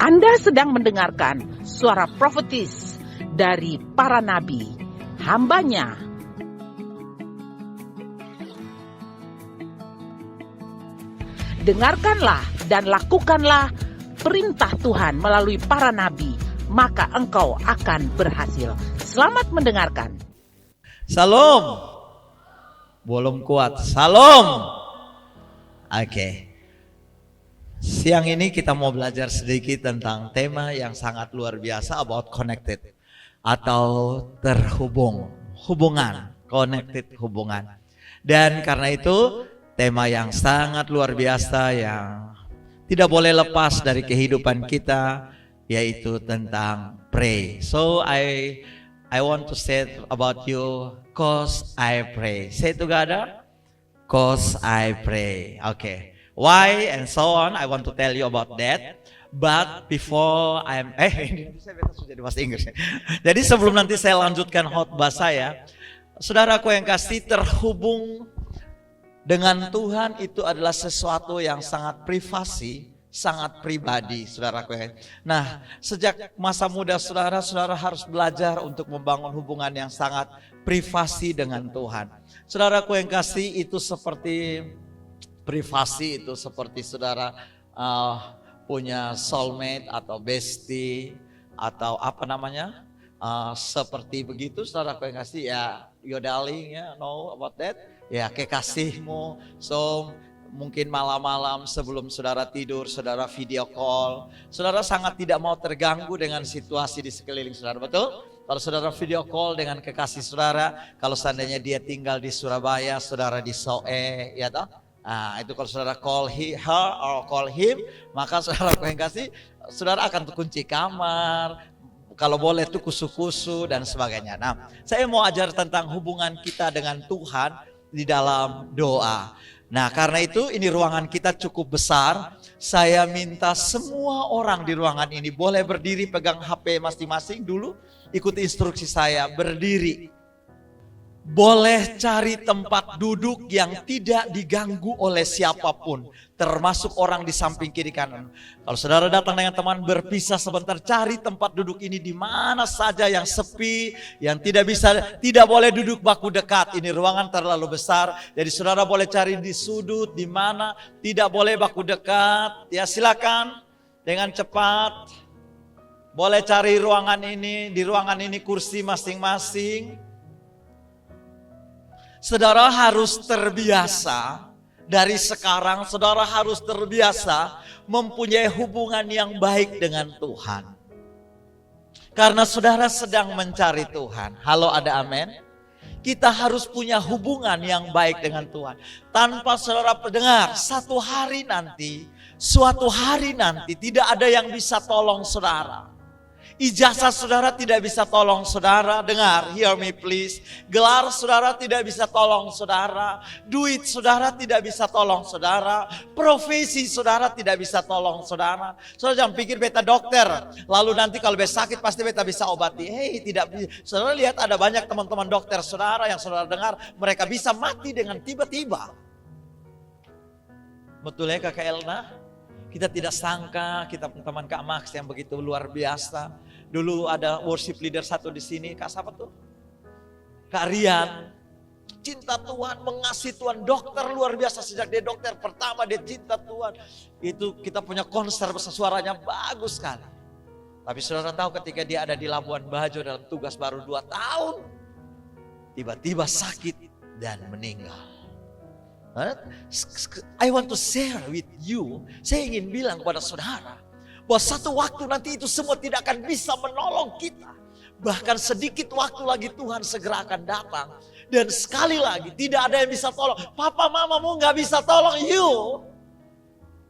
Anda sedang mendengarkan suara profetis dari para nabi, hambanya. Dengarkanlah dan lakukanlah perintah Tuhan melalui para nabi, maka engkau akan berhasil. Selamat mendengarkan. Salam. Belum kuat. Salam. Oke. Siang ini kita mau belajar sedikit tentang tema yang sangat luar biasa, about connected atau terhubung, hubungan, connected, hubungan. Dan karena itu tema yang sangat luar biasa yang tidak boleh lepas dari kehidupan kita, yaitu tentang pray. So I want to say about you, cause I pray. Say together, cause I pray. Okay. Why and so on, I want to tell you about that. But before ini saya sudah jadi bahasa Inggris. Jadi sebelum nanti saya lanjutkan khotbah saya, saudaraku yang kasih, terhubung dengan Tuhan itu adalah sesuatu yang sangat privasi, sangat pribadi, saudaraku. Nah, sejak masa muda saudara harus belajar untuk membangun hubungan yang sangat privasi dengan Tuhan. Saudaraku yang kasih, itu seperti privasi, itu seperti saudara punya soulmate atau bestie atau apa namanya, seperti begitu saudaraku yang kasih, ya your darling, ya know about that, ya kekasihmu. So mungkin malam-malam sebelum saudara tidur, saudara video call. Saudara sangat tidak mau terganggu dengan situasi di sekeliling saudara, betul? Kalau saudara video call dengan kekasih saudara, kalau seandainya dia tinggal di Surabaya, saudara di Soe, ya toh? Nah, itu kalau saudara call her or call him, maka saudara yang kasih, saudara akan kunci kamar, kalau boleh tuh kusu-kusu dan sebagainya. Nah, saya mau ajar tentang hubungan kita dengan Tuhan di dalam doa. Nah, karena itu ini ruangan kita cukup besar. Saya minta semua orang di ruangan ini boleh berdiri, pegang HP masing-masing dulu. Ikuti instruksi saya, berdiri. Boleh cari tempat duduk yang tidak diganggu oleh siapapun, termasuk orang di samping kiri kanan. Kalau saudara datang dengan teman, berpisah sebentar, cari tempat duduk ini di mana saja yang sepi, yang tidak boleh duduk baku dekat. Ini ruangan terlalu besar, jadi saudara boleh cari di sudut, di mana tidak boleh baku dekat. Ya silakan dengan cepat. Boleh cari ruangan ini, di ruangan ini kursi masing-masing. Saudara harus terbiasa, dari sekarang saudara harus terbiasa mempunyai hubungan yang baik dengan Tuhan. Karena saudara sedang mencari Tuhan. Halo, ada amin? Kita harus punya hubungan yang baik dengan Tuhan. Tanpa saudara pendengar, suatu hari nanti tidak ada yang bisa tolong saudara. Ijazah saudara tidak bisa tolong saudara, dengar, hear me please. Gelar saudara tidak bisa tolong saudara, duit saudara tidak bisa tolong saudara, profesi saudara tidak bisa tolong saudara. Saudara jangan pikir beta dokter, lalu nanti kalau beta sakit pasti beta bisa obati. Hei, tidak bisa. Saudara lihat ada banyak teman-teman dokter saudara yang saudara dengar, mereka bisa mati dengan tiba-tiba. Betul ya Kakak Elna? Kita tidak sangka, kita teman Kak Max yang begitu luar biasa. Dulu ada worship leader satu di sini, Kak siapa tuh? Kak Rian. Cinta Tuhan, mengasihi Tuhan, dokter luar biasa. Sejak dia dokter pertama dia cinta Tuhan. Itu kita punya konser besar, suaranya bagus sekali. Tapi saudara tahu ketika dia ada di Labuan Bajo dalam tugas baru 2 tahun. Tiba-tiba sakit dan meninggal. I want to share with you. Saya ingin bilang kepada saudara bahwa satu waktu nanti itu semua tidak akan bisa menolong kita. Bahkan sedikit waktu lagi Tuhan segera akan datang. Dan sekali lagi tidak ada yang bisa tolong. Papa mamamu gak bisa tolong you.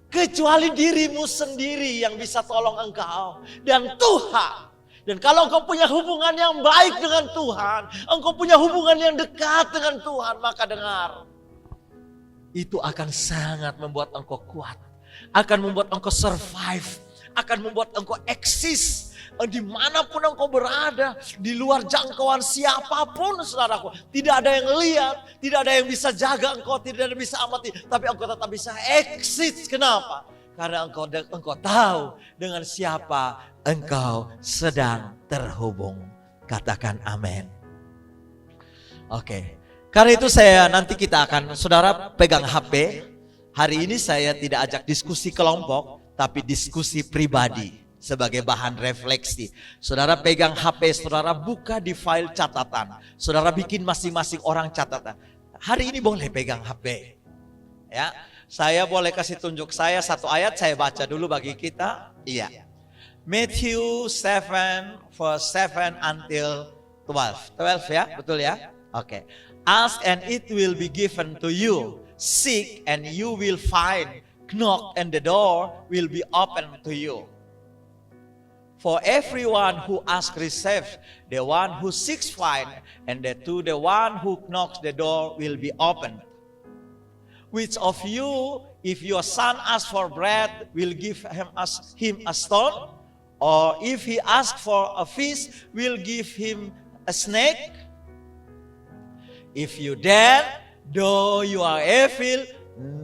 Kecuali dirimu sendiri yang bisa tolong engkau. Dan Tuhan. Dan kalau engkau punya hubungan yang baik dengan Tuhan, engkau punya hubungan yang dekat dengan Tuhan, maka dengar. Itu akan sangat membuat engkau kuat. Akan membuat engkau survive. Akan membuat engkau eksis. Dimanapun engkau berada. Di luar jangkauan siapapun saudaraku. Tidak ada yang lihat. Tidak ada yang bisa jaga engkau. Tidak ada yang bisa amati. Tapi engkau tetap bisa eksis. Kenapa? Karena engkau tahu dengan siapa engkau sedang terhubung. Katakan amin. Oke. Karena itu nanti kita akan, saudara pegang HP. Hari ini saya tidak ajak diskusi kelompok, tapi diskusi pribadi sebagai bahan refleksi. Saudara pegang HP, saudara buka di file catatan. Saudara bikin masing-masing orang catatan. Hari ini boleh pegang HP. Ya, saya boleh kasih tunjuk saya satu ayat, saya baca dulu bagi kita. Iya. Matthew 7 verse 7 until 12. 12 ya, betul ya? Oke. Ask and it will be given to you. Seek and you will find. Knock and the door will be open to you. For everyone who asks receives, the one who seeks finds, and to the one who knocks the door will be opened. Which of you, if your son asks for bread, will give him a stone? Or if he asks for a fish, will give him a snake? If you then, though you are evil,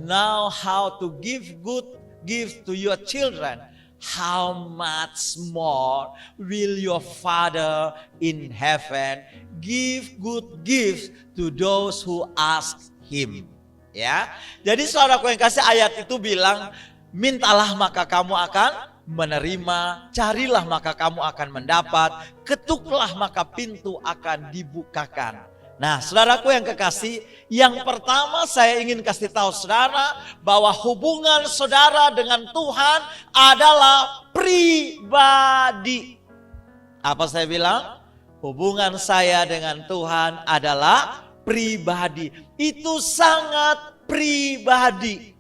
know how to give good gifts to your children, how much more will your Father in heaven give good gifts to those who ask Him? Ya, jadi saudaraku yang kasih, ayat itu bilang, mintalah maka kamu akan menerima, carilah maka kamu akan mendapat, ketuklah maka pintu akan dibukakan. Nah, saudaraku yang kekasih, yang pertama saya ingin kasih tahu saudara bahwa hubungan saudara dengan Tuhan adalah pribadi. Apa saya bilang? Hubungan saya dengan Tuhan adalah pribadi. Itu sangat pribadi.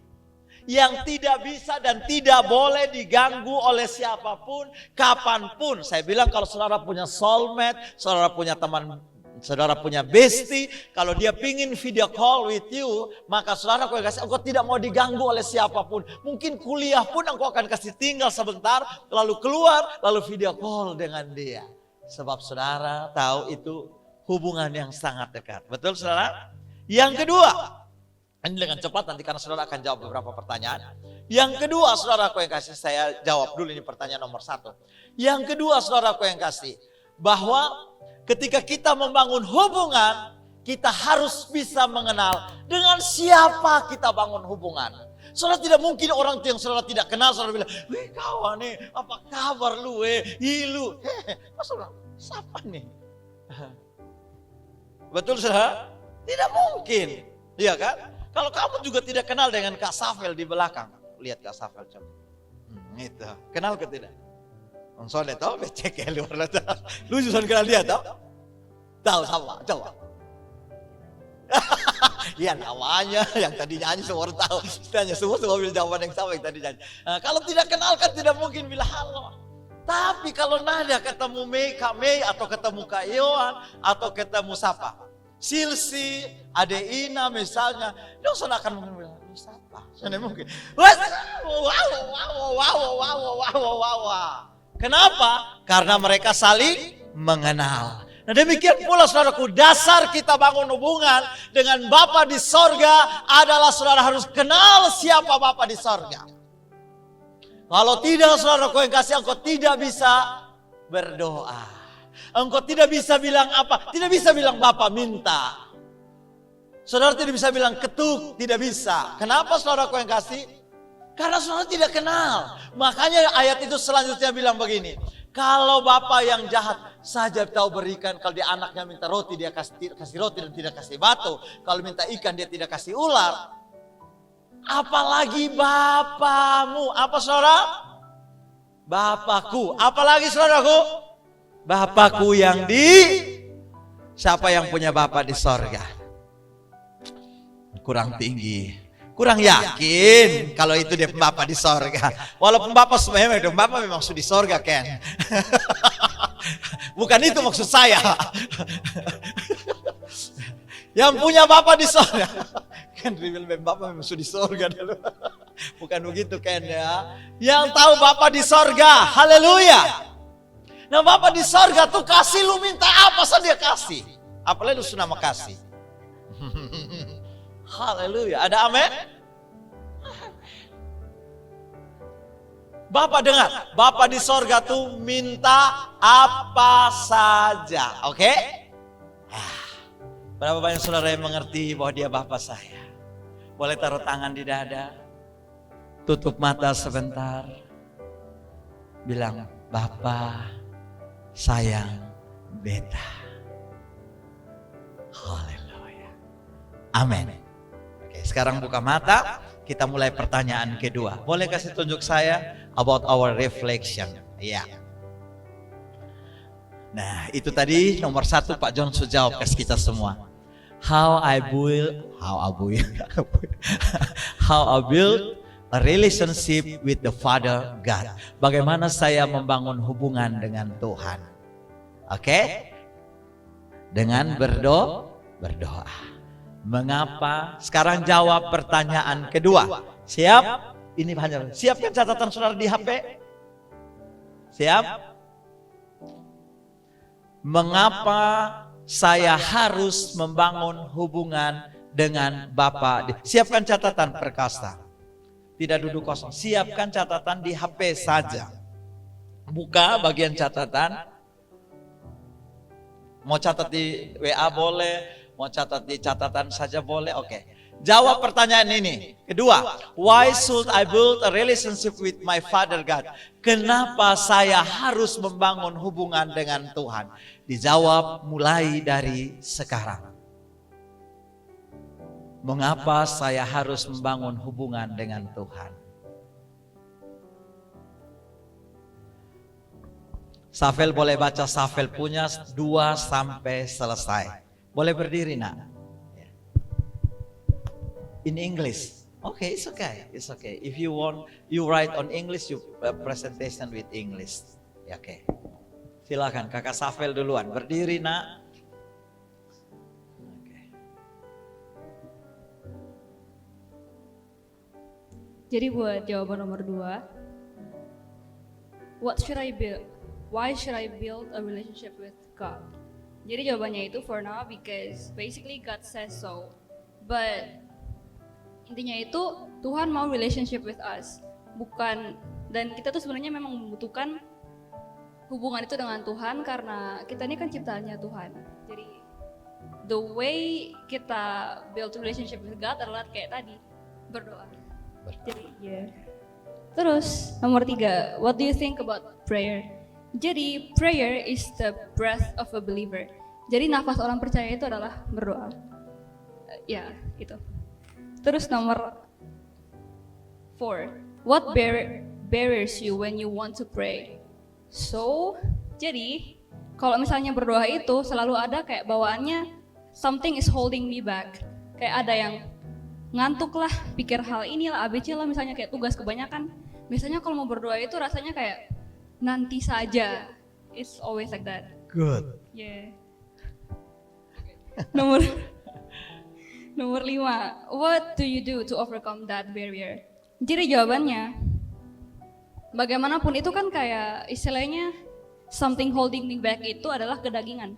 Yang tidak bisa dan tidak boleh diganggu oleh siapapun, kapanpun. Saya bilang kalau saudara punya soulmate, saudara punya teman, saudara punya bestie, kalau dia pingin video call with you, maka saudara engkau tidak mau diganggu oleh siapapun. Mungkin kuliah pun engkau akan kasih tinggal sebentar, lalu keluar, lalu video call dengan dia. Sebab saudara tahu itu hubungan yang sangat dekat. Betul saudara? Yang kedua, ini dengan cepat nanti karena saudara akan jawab beberapa pertanyaan. Yang kedua saudaraku yang kasih, saya jawab dulu ini pertanyaan nomor 1. Yang kedua saudaraku yang kasih, bahwa ketika kita membangun hubungan, kita harus bisa mengenal dengan siapa kita bangun hubungan. Saudara tidak mungkin orang yang saudara tidak kenal, saudara bilang, wih kawan nih, apa kabar lu hilu. Saudara, siapa nih? Betul saudara? Tidak mungkin, iya kan? Kalau kamu juga tidak kenal dengan Kak Safel di belakang, lihat Kak Safel coba. Itu, kenal ke tidak? Soalnya tau, becek ya luar lah. Lu juga kenal dia tau? Tahu sama, coba. Iya namanya, yang tadi nyanyi semua orang tahu. Tanya semua bilang jawaban yang sama yang tadi nyanyi. Nah, kalau tidak kenal kan tidak mungkin bilang halo. Tapi kalau nada ketemu Kak Mei atau ketemu Kak Yohan atau ketemu siapa? Silsi, Ade Ina misalnya, dia sana akan mungkin bilang, siapa? Sana mungkin. Wow. Kenapa? Karena mereka saling mengenal. Nah demikian pula saudaraku, dasar kita bangun hubungan dengan Bapa di sorga adalah saudara harus kenal siapa Bapa di sorga. Kalau tidak saudaraku yang kasih, engkau tidak bisa berdoa. Engkau tidak bisa bilang apa? Tidak bisa bilang Bapa minta. Saudara tidak bisa bilang ketuk, tidak bisa. Kenapa saudaraku yang kasih? Karena saudara tidak kenal. Makanya ayat itu selanjutnya bilang begini. Kalau Bapa yang jahat saja tahu berikan, kalau dia anaknya minta roti dia kasih roti dan tidak kasih batu. Kalau minta ikan dia tidak kasih ular. Apalagi Bapamu. Apa saudara? Bapaku. Apalagi saudaraku? Bapaku yang siapa yang punya Bapa di sorga? Kurang tinggi. Kurang yakin kalau itu dia Bapa di sorga. Walaupun Bapa memang sudah di sorga Ken. Bukan itu maksud saya. Yang punya Bapa di sorga. Kan bilang Bapa memang sudah di sorga dulu. Bukan begitu Ken ya. Yang tahu Bapa di sorga. Haleluya. Nah Bapa di sorga tuh kasih lu minta apa saja dia kasih. Apalagi lu sudah makasih. Haleluya. Ada amin? Bapak dengar, Bapak di sorga tuh minta apa saja, oke? Berapa banyak saudara yang mengerti bahwa dia Bapak saya? Boleh taruh tangan di dada, tutup mata sebentar, bilang, Bapak sayang beta. Haleluya. Amin. Oke, sekarang buka mata. Kita mulai pertanyaan kedua. Boleh kasih tunjuk saya about our reflection? Ya. Nah, itu tadi nomor 1 Pak John sudah jawab ke kita semua. How I build a relationship with the Father God. Bagaimana saya membangun hubungan dengan Tuhan? Oke? Dengan berdoa. Mengapa? Sekarang jawab pertanyaan kedua. Siap? Ini hanya siapkan catatan saudara di HP. Siap? Mengapa saya harus membangun hubungan dengan Bapa? Siapkan catatan perkasa. Tidak duduk kosong. Siapkan catatan di HP saja. Buka bagian catatan. Mau catat di WA boleh. Mau catat di catatan saja boleh, oke. Jawab pertanyaan ini. Kedua, why should I build a relationship with my Father God? Kenapa saya harus membangun hubungan dengan Tuhan? Dijawab mulai dari sekarang. Mengapa saya harus membangun hubungan dengan Tuhan? Safel boleh baca Safel punya 2 sampai selesai. Boleh berdiri nak? In English. Okay, it's okay. It's okay. If you want, you write on English, you presentation with English. Ya, oke. Silakan Kakak Safel duluan. Berdiri nak. Okay. Jadi buat jawaban nomor 2, what should I build? Why should I build a relationship with God? Jadi jawabannya itu for now because basically God says so. But intinya itu Tuhan mau relationship with us. Bukan, dan kita tuh sebenarnya memang membutuhkan hubungan itu dengan Tuhan karena kita ini kan ciptaannya Tuhan. Jadi the way kita build relationship with God adalah kayak tadi, berdoa. Jadi Terus nomor 3, what do you think about prayer? Jadi prayer is the breath of a believer. Jadi nafas orang percaya itu adalah berdoa. Ya, itu. Terus nomor 4, what barriers you when you want to pray? So, jadi kalau misalnya berdoa itu selalu ada kayak bawaannya something is holding me back. Kayak ada yang ngantuk lah, pikir hal inilah, ABC lah, misalnya kayak tugas kebanyakan. Biasanya kalau mau berdoa itu rasanya kayak nanti saja. It's always like that. Good. Yeah. Nomor 5. What do you do to overcome that barrier? Jadi jawabannya, bagaimanapun itu kan kayak istilahnya something holding me back itu adalah kedagingan.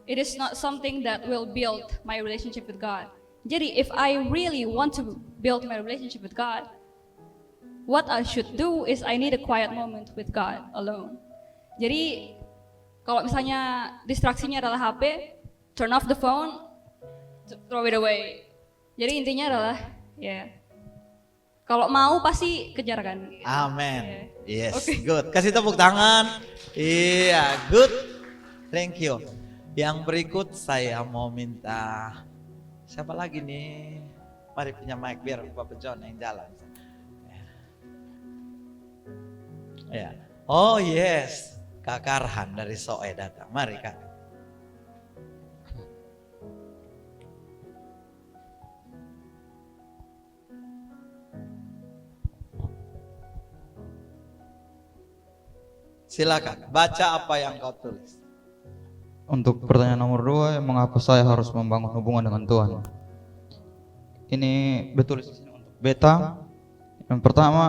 It is not something that will build my relationship with God. Jadi if I really want to build my relationship with God, what I should do is I need a quiet moment with God alone. Jadi kalau misalnya distraksinya adalah HP, turn off the phone, throw it away. Jadi intinya adalah kalau mau pasti kejar kan. Amen. Yes, Okay. good. Kasih tepuk tangan. Iya, good. Thank you. Yang berikut saya mau minta, siapa lagi nih? Mari punya mic biar Bapak John yang jalan. Ya. Oh yes, Kak Karhan dari Soe datang. Mari Kak. Silakan, baca apa yang kau tulis. Untuk pertanyaan nomor 2, mengapa saya harus membangun hubungan dengan Tuhan? Ini betul di sini untuk beta. Yang pertama,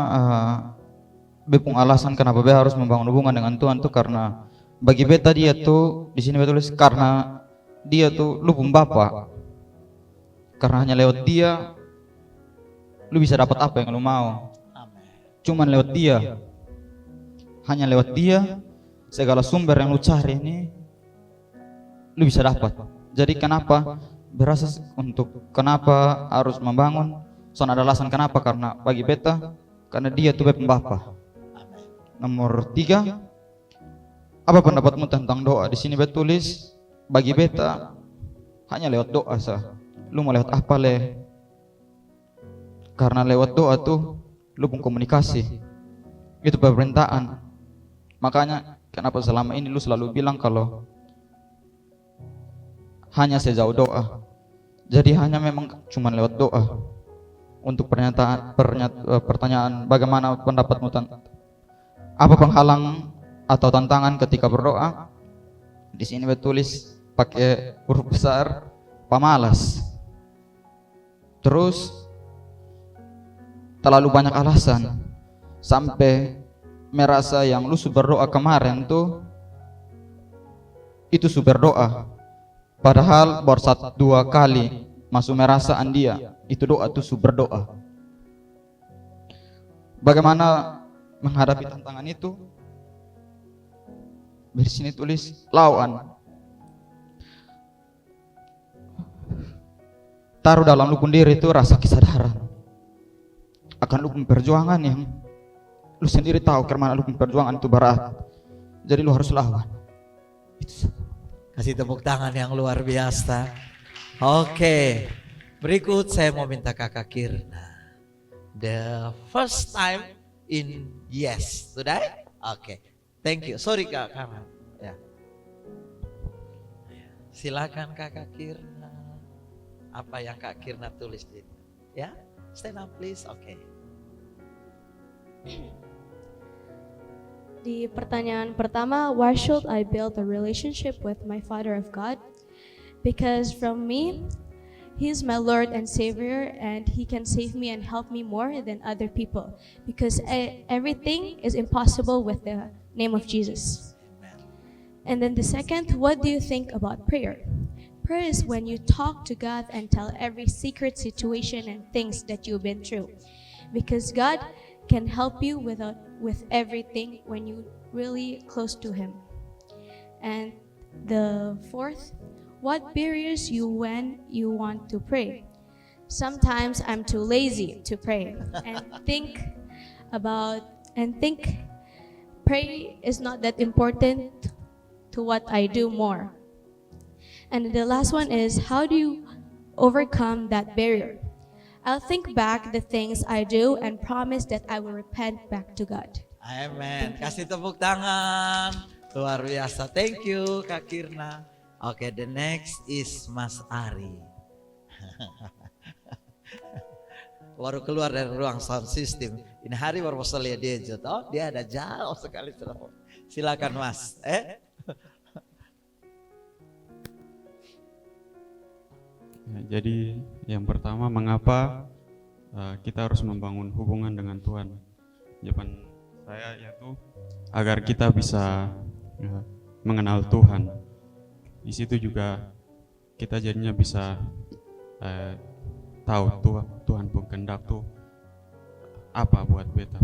bepung alasan kenapa beta harus membangun hubungan dengan Tuhan itu karena bagi beta dia tuh di sini betul karena dia tuh lu pun Bapa. Karena hanya lewat dia lu bisa dapat apa yang lu mau. Cuman lewat dia. hanya lewat dia segala sumber yang lu cari ini lu bisa dapat. Jadi kenapa berasa untuk kenapa harus membangun? Soalnya ada alasan kenapa, karena bagi beta karena dia tuh Bapa. Nomor 3, apa pendapatmu tentang doa? Di sini beta tulis bagi beta hanya lewat doa sah. Lu mau lewat apa le? Karena lewat doa tuh lu pun komunikasi. Itu pemerintahan. Makanya kenapa selama ini lu selalu bilang kalau hanya sejauh doa. Jadi hanya memang cuma lewat doa. Untuk pertanyaan bagaimana pendapatmu tentang apa penghalang atau tantangan ketika berdoa? Di sini tulis pakai huruf besar pemalas. Terus terlalu banyak alasan sampai merasa yang lu berdoa kemarin tuh itu berdoa. Padahal baru 1-2 kali masuk merasaan dia itu doa tuh berdoa. Bagaimana menghadapi tantangan itu? Di sini tulis lawan. Taruh dalam lu sendiri itu rasa kesadaran akan lu perjuangan yang lu sendiri tahu kemana lu perjuangan itu berat. Jadi lu harus lawan. Itu. Kasih tepuk tangan yang luar biasa. Oke, berikut saya mau minta Kakak Kirna. The first time in yes, sudah? Oke, thank you. Sorry Kak, karena ya. Silakan Kakak Kirna. Apa yang Kak Kirna tulis di ya? Stand up please. Oke. Di pertanyaan pertama, why should I build a relationship with my Father of God? Because from me, He's my Lord and Savior, and He can save me and help me more than other people. Because everything is impossible with the name of Jesus. And then the second, what do you think about prayer? Prayer is when you talk to God and tell every secret situation and things that you've been through. Because God can help you with everything when you really close to Him. And the fourth, what barriers you when you want to pray? Sometimes I'm too lazy to pray and think pray is not that important to what I do more. And the last one is, how do you overcome that barrier? I'll think back the things I do and promise that I will repent back to God. Amen. Kasih tepuk tangan. Luar biasa. Thank you Kak Kirna. Oke, the next is Mas Ari. Baru keluar dari ruang sound system. Ini hari baru bisa lihat dia jatuh. Oh, dia ada jauh sekali. Silakan Mas. Ya, jadi yang pertama, mengapa kita harus membangun hubungan dengan Tuhan? Jawaban saya yaitu agar kita bisa mengenal Tuhan. Di situ juga kita jadinya bisa tahu Tuhan pun kehendak tuh apa buat beta.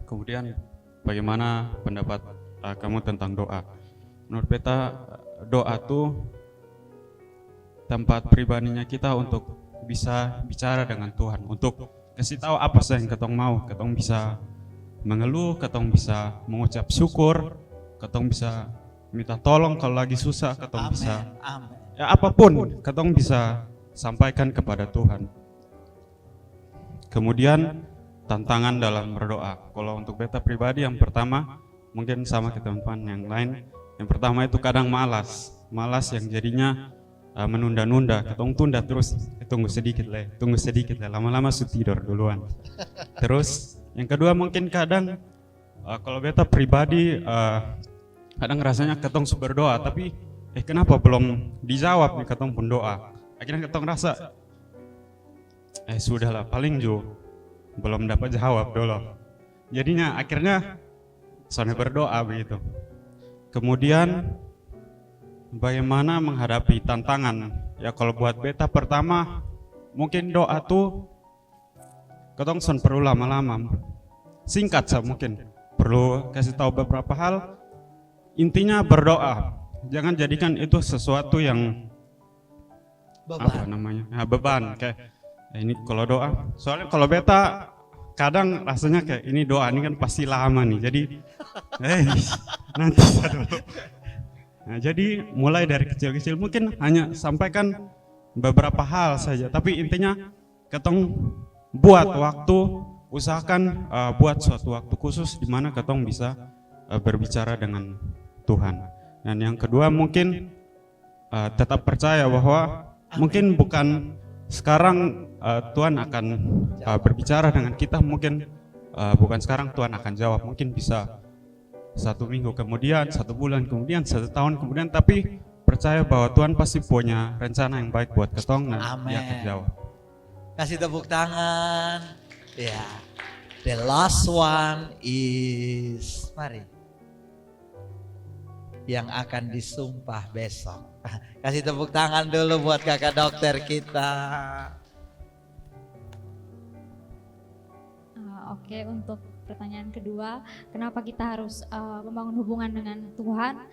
Kemudian bagaimana pendapat kamu tentang doa? Menurut beta doa tuh tempat pribadinya kita untuk bisa bicara dengan Tuhan, untuk kasih tahu apa sih yang ketong mau. Ketong bisa mengeluh, ketong bisa mengucap syukur, ketong bisa minta tolong kalau lagi susah, ketong bisa ya apapun ketong bisa sampaikan kepada Tuhan. Kemudian tantangan dalam berdoa. Kalau untuk beta pribadi, yang pertama mungkin sama ke teman-teman yang lain. Yang pertama itu kadang malas yang jadinya menunda-nunda, ketong tunda terus, tunggu sedikit lah, lama-lama sudah tidur duluan. Terus yang kedua mungkin kadang kalau beta pribadi kadang rasanya ketong berdoa tapi kenapa belum dijawab nih ketong pun doa. Akhirnya ketong rasa sudahlah, paling jo belum dapat jawab dulu. Jadinya akhirnya soalnya berdoa begitu. Kemudian bagaimana menghadapi tantangan? Ya kalau buat beta pertama mungkin doa tuh ketong perlu lama-lama. Singkat saja mungkin. perlu kasih tahu beberapa hal. Intinya berdoa. Jangan jadikan itu sesuatu yang apa namanya? Ya, beban kayak ini kalau doa. Soalnya kalau beta kadang rasanya kayak ini doa ini kan pasti lama nih. Jadi nanti dulu. Nah, jadi mulai dari kecil-kecil mungkin hanya sampaikan beberapa hal saja, tapi intinya ketong buat waktu, usahakan buat suatu waktu khusus di mana ketong bisa berbicara dengan Tuhan. Dan yang kedua mungkin tetap percaya bahwa mungkin bukan sekarang Tuhan akan berbicara dengan kita, mungkin bukan sekarang Tuhan akan jawab, mungkin bisa 1 minggu kemudian, 1 bulan kemudian, 1 tahun kemudian, tapi percaya bahwa Tuhan pasti punya rencana yang baik buat ketong dan Dia akan jawab. Kasih tepuk tangan. Ya. The last one is mari. Yang akan disumpah besok. Kasih tepuk tangan dulu buat kakak dokter kita. Oke, untuk pertanyaan kedua, kenapa kita harus membangun hubungan dengan Tuhan?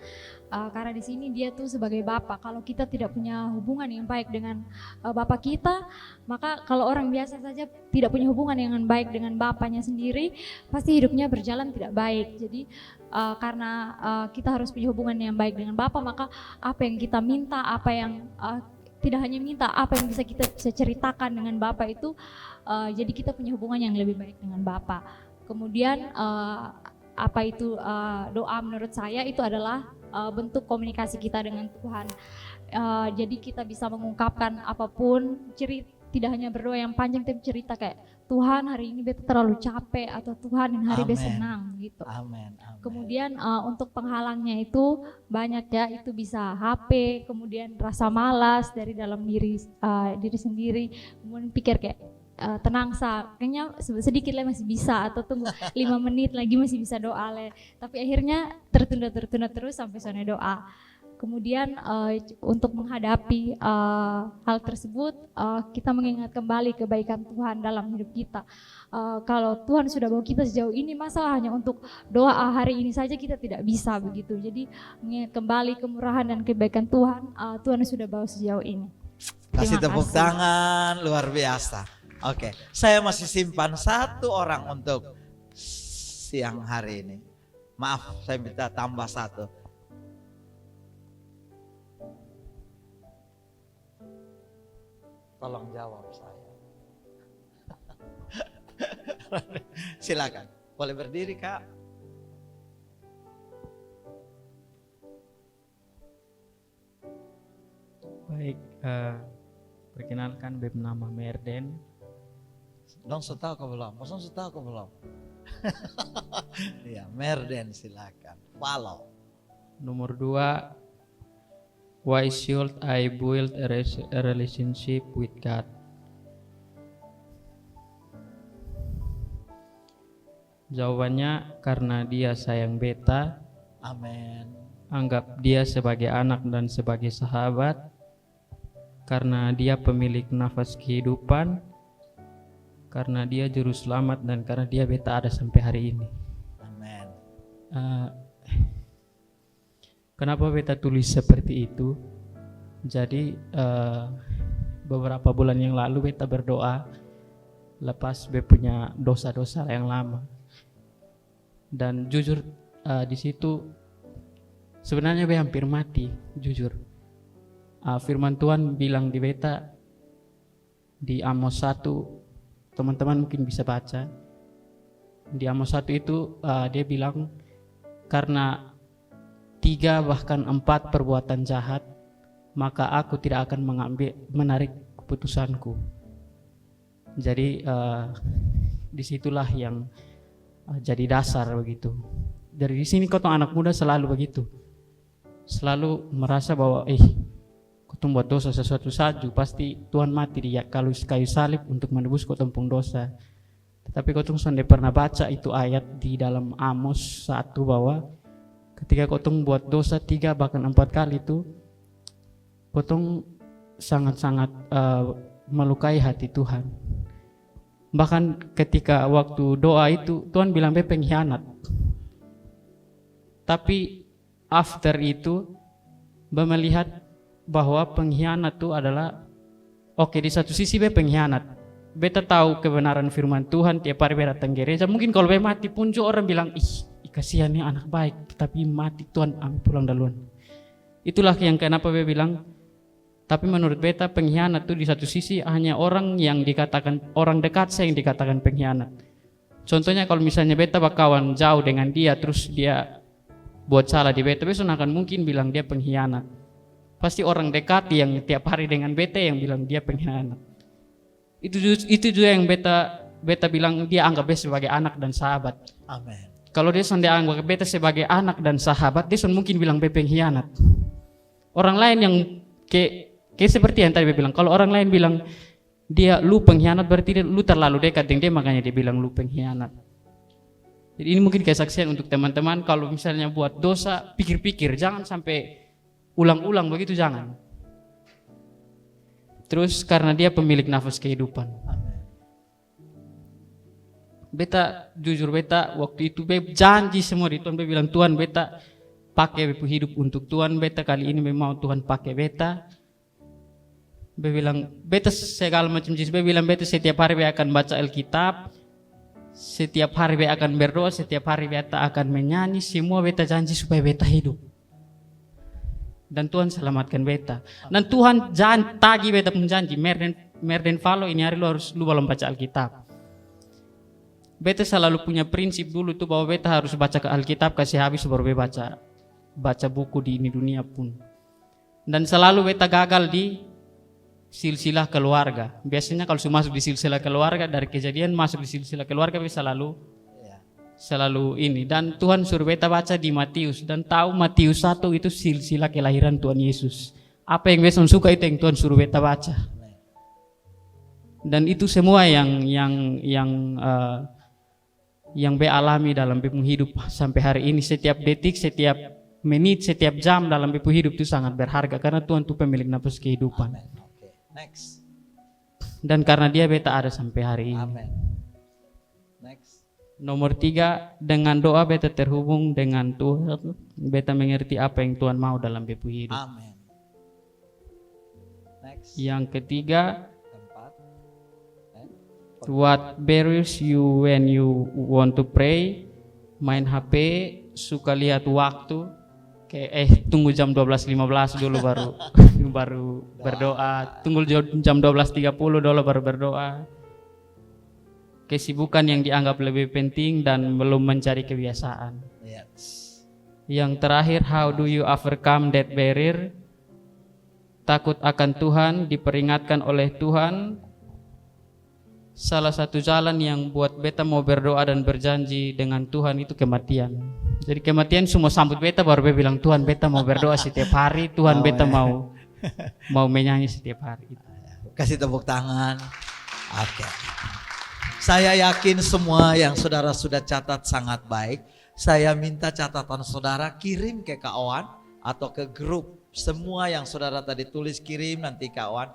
Karena di sini Dia tuh sebagai Bapa. Kalau kita tidak punya hubungan yang baik dengan Bapa kita, maka kalau orang biasa saja tidak punya hubungan yang baik dengan Bapanya sendiri, pasti hidupnya berjalan tidak baik. Jadi karena kita harus punya hubungan yang baik dengan Bapa, maka apa yang kita minta, apa yang tidak hanya minta, apa yang bisa kita ceritakan dengan Bapa itu, jadi kita punya hubungan yang lebih baik dengan Bapa. Kemudian apa itu doa menurut saya itu adalah bentuk komunikasi kita dengan Tuhan. Jadi kita bisa mengungkapkan apapun, tidak hanya berdoa yang panjang, tapi cerita kayak Tuhan hari ini beta terlalu capek, atau Tuhan hari beta senang gitu. Amin. Kemudian untuk penghalangnya itu banyak ya, itu bisa HP, kemudian rasa malas dari dalam diri sendiri, kemudian pikir kayak tenang kayaknya sedikit lah masih bisa, atau tunggu 5 menit lagi masih bisa doa le. Tapi akhirnya tertunda terus sampai sore doa. Kemudian untuk menghadapi hal tersebut, kita mengingat kembali kebaikan Tuhan dalam hidup kita. Kalau Tuhan sudah bawa kita sejauh ini, masa hanya untuk doa hari ini saja kita tidak bisa begitu. Jadi mengingat kembali kemurahan dan kebaikan Tuhan, Tuhan sudah bawa sejauh ini. Kasih tepuk tangan, luar biasa. Oke, saya masih simpan 1 orang untuk siang hari ini. Maaf, saya minta tambah 1. Tolong jawab saya. Silakan, boleh berdiri Kak. Baik, perkenalkan nama Merden. Dong tahu kau belum? Masa tahu kau belum? Ya, Merden silakan. Follow. Nomor 2, why should I build a relationship with God? Jawabannya karena Dia sayang beta. Amin. Anggap Dia sebagai anak dan sebagai sahabat. Karena Dia pemilik nafas kehidupan. Karena Dia juru selamat, dan karena Dia beta ada sampai hari ini. Amin. Kenapa beta tulis seperti itu? Jadi beberapa bulan yang lalu beta berdoa lepas beta punya dosa-dosa yang lama. Dan jujur di situ sebenarnya beta hampir mati, jujur. Firman Tuhan bilang di beta di Amos 1, teman-teman mungkin bisa baca. Di Amos 1 itu dia bilang, karena 3 bahkan 4 perbuatan jahat, maka aku tidak akan menarik keputusanku. Jadi disitulah yang jadi dasar begitu. Dari sini kau anak muda selalu begitu, selalu merasa bahwa kau buat dosa sesuatu saja, pasti Tuhan mati di kayu salib untuk menebus kau tempung dosa. Tetapi kau sudah pernah baca itu ayat di dalam Amos 1 bahwa ketika kau buat dosa 3 bahkan 4 kali itu, kau sangat-sangat melukai hati Tuhan. Bahkan ketika waktu doa itu Tuhan bilang be pengkhianat. Tapi after itu melihat bahwa pengkhianat itu adalah oke, di satu sisi beta pengkhianat. Beta tahu kebenaran firman Tuhan, tiap hari beta datang gereja. Mungkin kalau beta mati pun juga orang bilang, ih kasihan nih anak baik, tapi mati Tuhan ambil pulang duluan. Itulah yang kenapa beta bilang, tapi menurut beta pengkhianat itu di satu sisi hanya orang yang dikatakan, orang dekat saya yang dikatakan pengkhianat. Contohnya kalau misalnya beta berkawan jauh dengan dia, terus dia buat salah di beta akan mungkin bilang dia pengkhianat. Pasti orang dekat yang tiap hari dengan beta yang bilang dia pengkhianat. Itu juga yang beta bilang dia anggap beta sebagai anak dan sahabat. Amin. Kalau dia sudah anggap beta sebagai anak dan sahabat, dia sudah mungkin bilang beta pengkhianat. Orang lain yang kayak seperti yang tadi beta bilang, kalau orang lain bilang dia lu pengkhianat, berarti lu terlalu dekat dengan dia, makanya dia bilang lu pengkhianat. Jadi ini mungkin kesaksian untuk teman-teman, kalau misalnya buat dosa, pikir-pikir, jangan sampai ulang-ulang begitu, jangan. Terus karena dia pemilik nafas kehidupan. Beta jujur, beta waktu itu beta janji semua di Tuhan, beta bilang Tuhan beta pakai beta hidup untuk Tuhan, beta kali ini memang Tuhan pakai beta. Beta bilang beta segala macam jenis, beta bilang beta setiap hari beta akan baca Alkitab, setiap hari beta akan berdoa, setiap hari beta akan menyanyi, semua beta janji supaya beta hidup. Dan Tuhan selamatkan beta. Dan Tuhan jangan tagih beta pun janji, merden follow ini hari lu belum baca Alkitab. Beta selalu punya prinsip dulu tuh bahwa beta harus baca ke Alkitab kasih habis baru beta baca buku di ini dunia pun. Dan selalu beta gagal di silsilah keluarga. Biasanya kalau sudah masuk di silsilah keluarga, dari kejadian masuk di silsilah keluarga beta selalu ini. Dan Tuhan suruh beta baca di Matius, dan tahu Matius 1 itu silsilah kelahiran Tuhan Yesus. Apa yang beta suka itu yang Tuhan suruh beta baca. Dan itu semua yang beta alami dalam beta hidup sampai hari ini. Setiap detik, setiap menit, setiap jam dalam beta hidup itu sangat berharga karena Tuhan itu pemilik nafas kehidupan. Next. Dan karena dia beta ada sampai hari ini. Amen. Next. Nomor 3, dengan doa beta terhubung dengan Tuhan, beta mengerti apa yang Tuhan mau dalam beta hidup. Amen. Next. Yang ketiga, 4. what buries you when you want to pray? Main HP, suka lihat waktu, kayak tunggu jam 12.15 dulu baru berdoa, tunggu jam 12.30 dulu baru berdoa. Kesibukan yang dianggap lebih penting dan belum mencari kebiasaan. Yes. Yang terakhir, how do you overcome that barrier? Takut akan Tuhan, diperingatkan oleh Tuhan. Salah satu jalan yang buat beta mau berdoa dan berjanji dengan Tuhan itu kematian. Jadi kematian semua sambut beta, baru beta bilang Tuhan beta mau berdoa setiap hari, Tuhan beta mau menyanyi setiap hari. Kasih tepuk tangan. Oke. Saya yakin semua yang saudara sudah catat sangat baik. Saya minta catatan saudara kirim ke kawan atau ke grup. Semua yang saudara tadi tulis kirim, nanti kawan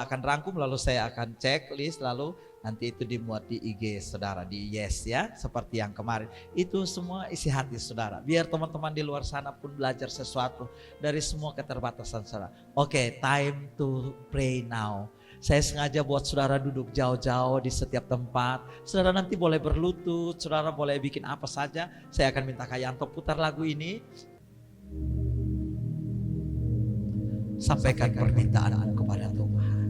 akan rangkum, lalu saya akan cek list, lalu nanti itu dimuat di IG saudara, di Yes ya, seperti yang kemarin. Itu semua isi hati saudara. Biar teman-teman di luar sana pun belajar sesuatu dari semua keterbatasan saudara. Oke, time to pray now. Saya sengaja buat saudara duduk jauh-jauh di setiap tempat. Saudara nanti boleh berlutut, saudara boleh bikin apa saja. Saya akan minta Kak Yanto putar lagu ini. Sampaikan permintaanmu kepada Tuhan.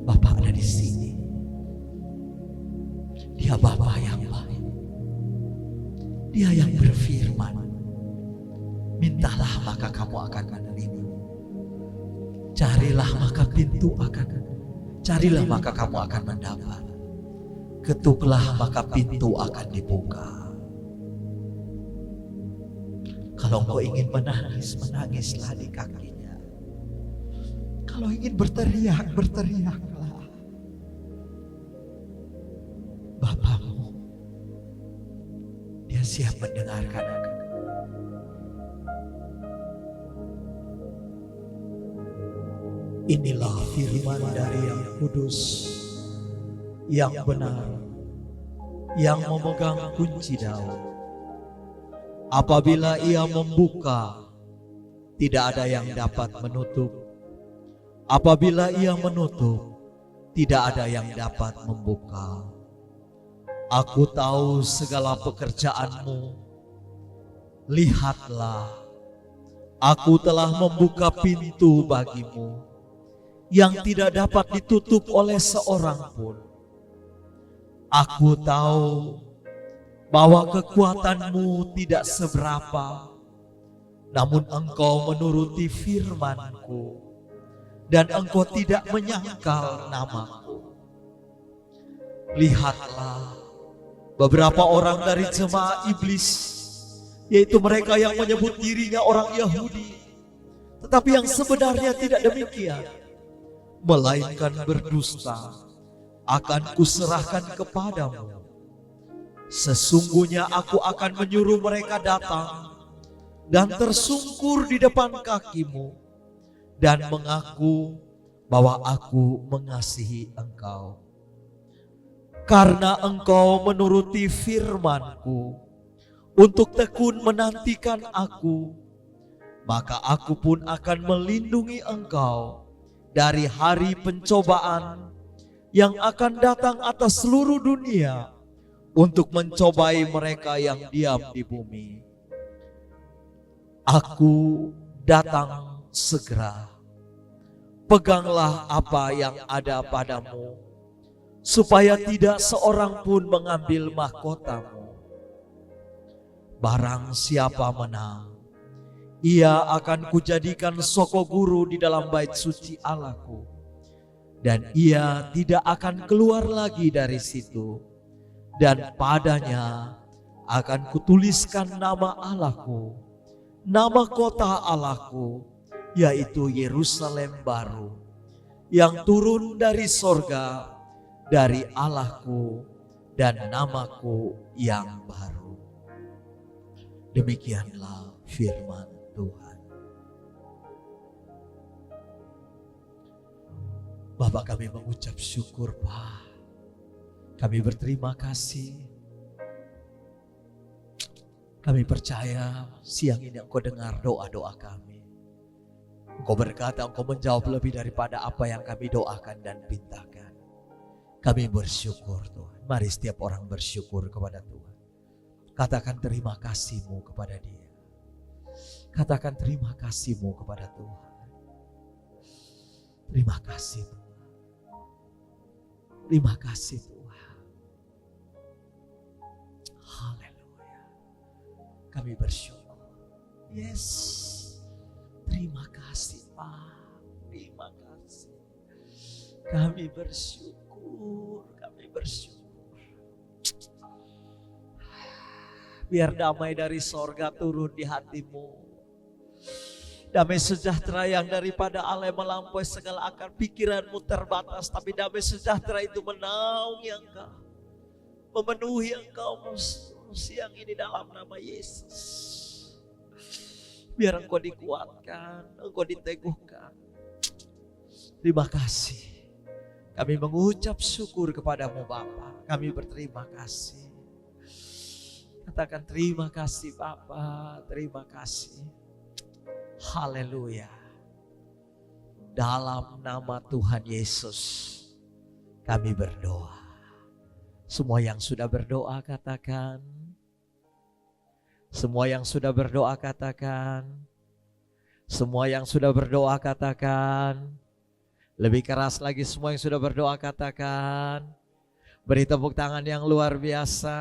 Bapa ada di sini. Dia Bapa yang baik. Dia yang berfirman. Mintalah maka kamu akan menerima. Carilah maka pintu carilah maka kamu akan mendapat. Ketuklah maka pintu akan dibuka. Kalau engkau ingin menangis, menangislah di kakinya. Kalau ingin berteriak, berteriaklah. Bapamu, dia siap mendengarkan engkau. Inilah firman dari yang kudus, yang benar, yang memegang kunci Daud. Apabila ia membuka, tidak ada yang dapat menutup. Apabila ia menutup, tidak ada yang dapat membuka. Aku tahu segala pekerjaanmu. Lihatlah, aku telah membuka pintu bagimu yang tidak dapat ditutup oleh seorang pun. Aku tahu bahwa kekuatanmu tidak seberapa, namun engkau menuruti firman-Ku dan engkau tidak menyangkal namaku. Lihatlah, beberapa orang dari jemaah iblis, yaitu mereka yang menyebut dirinya orang Yahudi, tetapi yang sebenarnya tidak demikian, melainkan berdusta, akan kuserahkan kepadamu. Sesungguhnya aku akan menyuruh mereka datang dan tersungkur di depan kakimu dan mengaku bahwa aku mengasihi engkau. Karena engkau menuruti firman-Ku untuk tekun menantikan aku, maka aku pun akan melindungi engkau dari hari pencobaan yang akan datang atas seluruh dunia untuk mencobai mereka yang diam di bumi. Aku datang segera. Peganglah apa yang ada padamu, supaya tidak seorang pun mengambil mahkotamu. Barang siapa menang, ia akan kujadikan soko guru di dalam bait suci Allahku, dan ia tidak akan keluar lagi dari situ, dan padanya akan kutuliskan nama Allahku, nama kota Allahku, yaitu Yerusalem baru, yang turun dari sorga, dari Allahku, dan namaku yang baru. Demikianlah firman Tuhan. Bapak, kami mengucap syukur, Pak. Kami berterima kasih. Kami percaya siang ini Engkau dengar doa-doa kami. Engkau berkata Engkau menjawab lebih daripada apa yang kami doakan dan pintakan. Kami bersyukur, Tuhan. Mari setiap orang bersyukur kepada Tuhan. Katakan terima kasih-Mu kepada Dia. Katakan terima kasih-Mu kepada Tuhan. Terima kasih Tuhan. Terima kasih Tuhan. Haleluya. Kami bersyukur. Yes. Terima kasih Pak. Terima kasih. Kami bersyukur. Kami bersyukur. Biar damai dari sorga turun di hatimu. Damai sejahtera yang daripada Allah melampaui segala akal pikiranmu terbatas. Tapi damai sejahtera itu menaungi engkau. Memenuhi engkau siang ini dalam nama Yesus. Biar engkau dikuatkan, engkau diteguhkan. Terima kasih. Kami mengucap syukur kepadamu Bapa. Kami berterima kasih. Katakan terima kasih Bapa, terima kasih. Haleluya. Dalam nama Tuhan Yesus kami berdoa. Semua yang sudah berdoa katakan. Semua yang sudah berdoa katakan. Semua yang sudah berdoa katakan. Lebih keras lagi semua yang sudah berdoa katakan. Beri tepuk tangan yang luar biasa.